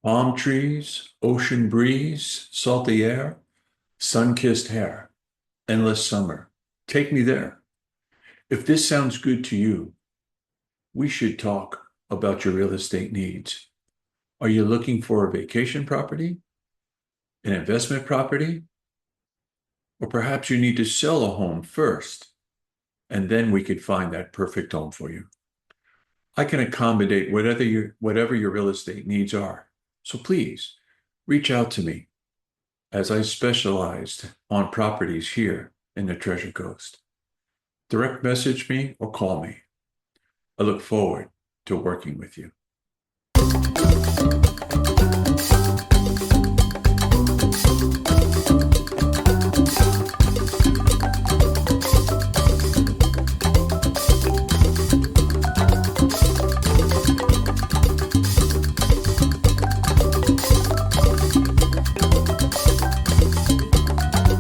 Palm trees, ocean breeze, salty air, sun-kissed hair, endless summer. Take me there. If this sounds good to you, we should talk about your real estate needs. Are you looking for a vacation property, an investment property, or perhaps you need to sell a home first, and then we could find that perfect home for you? I can accommodate whatever your real estate needs are. So please reach out to me as I specialized on properties here in the Treasure Coast. Direct message me or call me. I look forward to working with you.